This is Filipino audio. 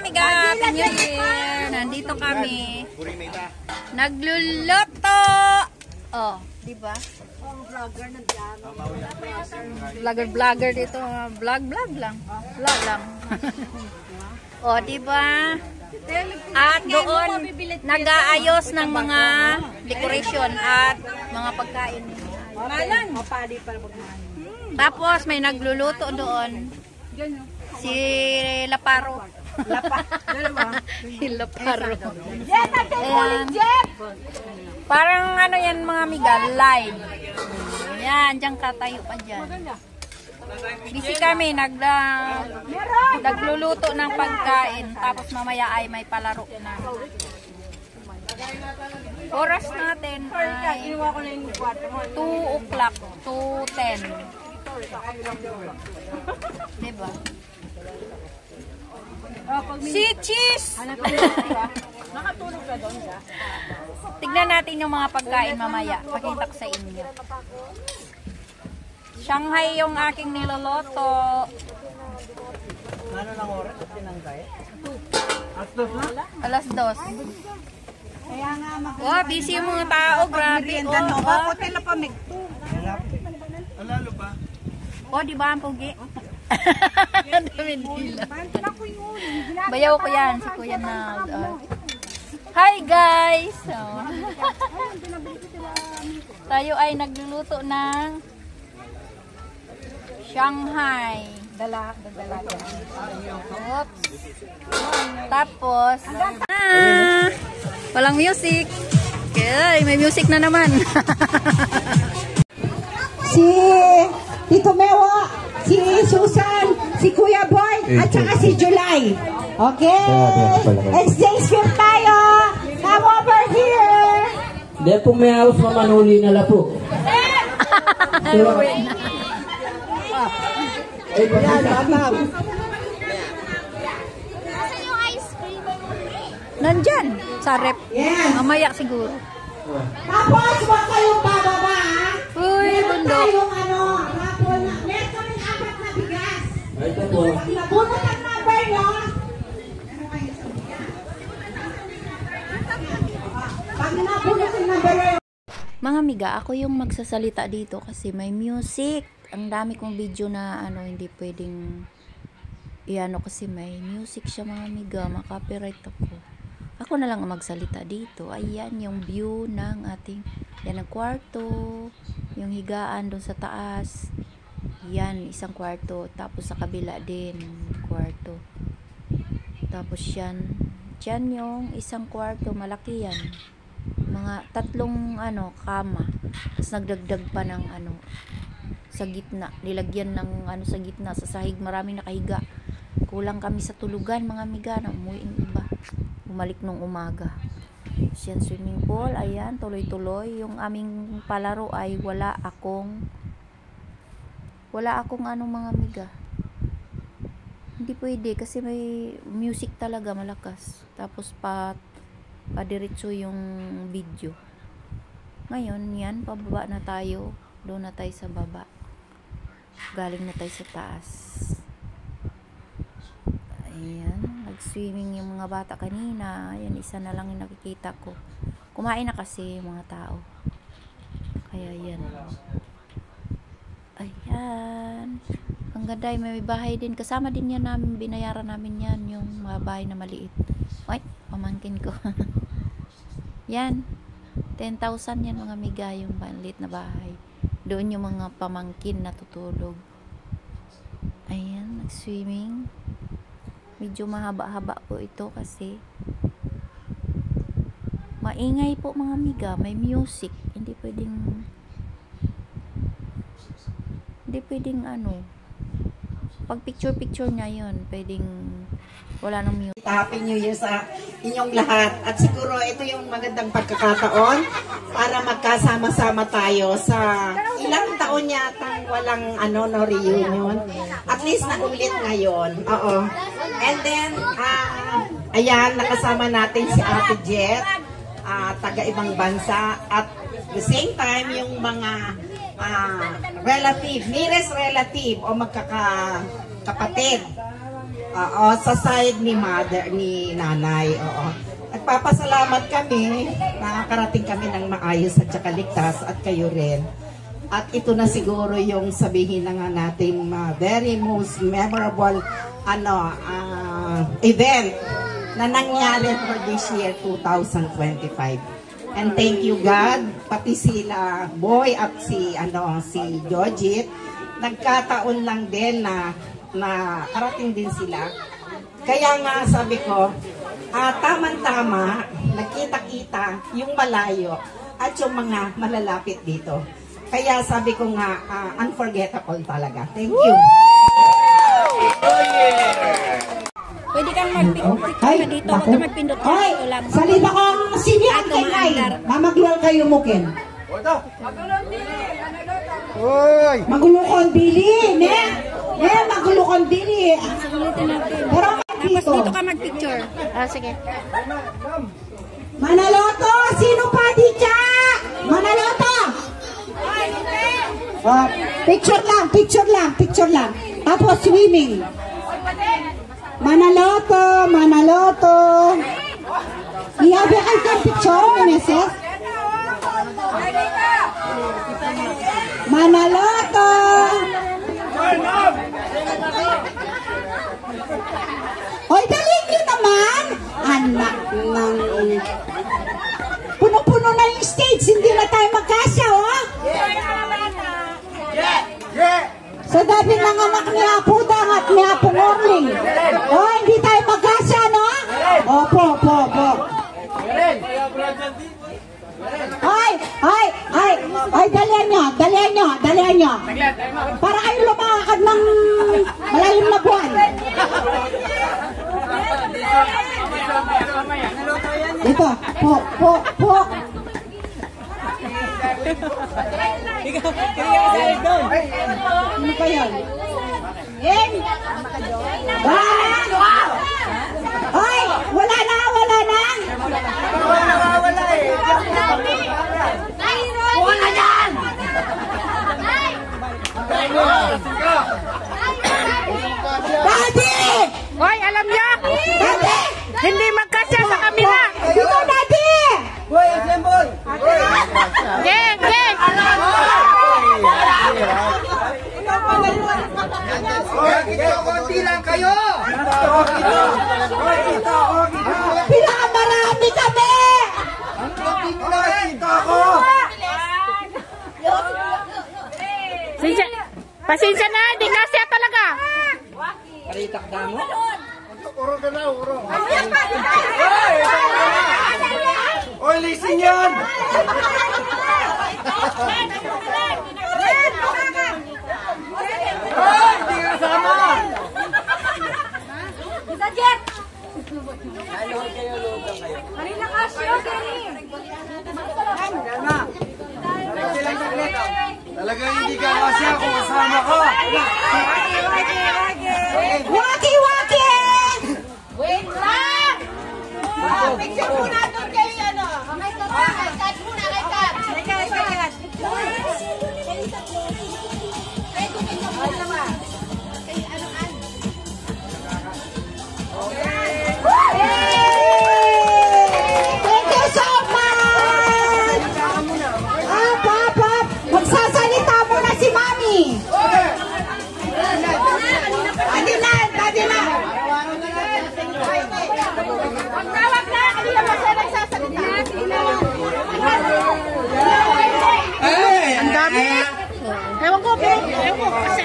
amiga, Happy New Year! Nandito kami. Nagluluto! Oh, di ba? Vlogger na dyan. Vlogger dito. Vlog lang. Vlog lang. Oh, di ba? At doon, nag-aayos ng mga decoration at mga pagkain. Malan. Mapali para magmahal. Tapos, may nagluluto doon. Si Laparo. Si Laparo. Jet, natin ulit, Jet! Parang ano yan mga amiga, live. Yan, dyan ka tayo pa dyan. Busy kami, nagluluto ng pagkain. Tapos mamaya ay may palaro na. Oras natin ay 2 o'clock, 2:10. Diba? Si Cheese! Nakatulog ka doon siya. Tignan natin yung mga pagkain mamaya. Pakita ko sa inyo. Shanghai yung aking niloloto. Ano ng oras? Tinanggay? Alas 2. Kaya nga Oh, busy yung mga tao. Grabe. Oh, hotel na pa, Megto. Alalo ba? oh, di ba ang pugi? Dami nila. Bayaw ko yan. Si Kuya na. Hi guys! Oh. Tayo ay nagluluto ng Shanghai. Dala. Oops. Tapos, walang music. Okay, may music na naman. Si Tito Mewo, si Susan, si Kuya Boy, at saka si July. Okay? Exchange film tayo. Come over here. Hindi po may house mamanuli na lapo. Nandyan, sa rep. Yes. Mamaya siguro. Tapos, huwag kayong bababa. Uy, bundok. Tayong rapon na. Meron kaming 4 na bigas. Ito po. Nabunot ang number, no? Pag nabunot ang number, Mga amiga, ako yung magsasalita dito kasi may music. Ang dami kong video na hindi pwedeng iano kasi may music siya mga amiga. Makapiright ako. Ako na lang ang magsalita dito. Ayan yung view ng ating yan ang kwarto. Yung higaan doon sa taas. Yan, isang kwarto. Tapos sa kabila din, kwarto. Tapos yan. Yan yung isang kwarto. Malaki yan. Mga 3 kama. Tapos nagdagdag pa ng sa gitna. Nilagyan ng sa gitna. Sa sahig maraming nakahiga. Kulang kami sa tulugan mga amiga. Umuwi yung iba. Bumalik nung umaga. Yan swimming pool. Ayan, tuloy-tuloy. Yung aming palaro ay wala akong mga amiga. Hindi pwede kasi may music talaga malakas. Tapos padiretso yung video. Ngayon, yan, pababa na tayo. Doon na tayo sa baba. Galing na tayo sa taas. Ayan, nag-swimming yung mga bata kanina. Ayan, isa na lang yung nakikita ko. Kumain na kasi yung mga tao. Kaya yan. Ayan. Ang ganda, may bahay din. Kasama din yan namin, binayaran namin yan. Yung mga bahay na maliit. Ay, pamangkin ko. Yan. 10,000 yan mga amiga, yung maliit na bahay. Doon yung mga pamangkin na tutulog. Ayan, nag-swimming. Medyo mahaba-haba po ito kasi maingay po mga amiga. May music. Hindi pwedeng pag picture niya yun, pwedeng wala nang music. Happy New Year sa inyong lahat. At siguro ito yung magandang pagkakataon para magkasama-sama tayo sa ilang taon yatang walang reunion. At least naulit ngayon. Oo. And then, ayan, nakasama natin si Ate Jet, taga ibang bansa. At the same time, yung mga relative, nearest relative o magkakapatid. Oo, sa side ni mother, ni nanay. Oo. Nagpapasalamat kami, nakakarating kami ng maayos at saka ligtas at kayo rin. At ito na siguro yung sabihin na nga natin very most memorable event na nangyari for this year 2025. And thank you God, pati sila Boy at si Jojit, nagkataon lang din na karating din sila. Kaya nga sabi ko, tama-tama, nagkita-kita yung malayo at yung mga malalapit dito. Kaya sabi ko nga, unforgettable talaga. Thank you. Pwede kang mag-picture na dito. Huwag ka magpindot ka Ay, dito lang. salita kong sinihan kay Nay. Mamagluhan kayo mukin. Hoy! Magulukon dili, ne? Magulukon dili. Ulitin natin. Pero Tapos dito. dito ka mag-picture. Sige. Manaloto, sino pa di siya? Manaloto. Picture lang. Tapos swimming. Manaloto. Iyabi kayo kang picture, Meneses? Manaloto. Hoy, dali nyo naman. Anak ng... Puno-puno na yung stage, hindi na tayo magkasya, oh. Sa dami ng anak ni Apo Dang at ni Apo Morling. Oh, hindi tayo magkasya, no? Opo. Ay, dalihan nyo. Para kayo lumakad ng malalim na buwan. Ito, po. Ano pa yan? Ay, wala na. Wala yan! Daddy! Hoy, alam niyo? Daddy! Hindi magkasya sa kabila. Dito, Daddy! Boy, assemble! Geng! Konti lang kayo! Pinakamarami kami! Kita ko! Pasensya na, hindi kasya talaga. Urong ka na, urong. Oy, listen yan! Ay, hindi ka kasama! Talagang hindi ka kasya kung kasama ko! Waki! Wait lang! Picture muna doon kayo, Kay Kat muna, kay Kat. Thank you so much! Up! Magsasalita muna si Mami! Daddy na! Magtawag na! Kanina pa siya nagsasalita. Ang dami. Ewan ko, pero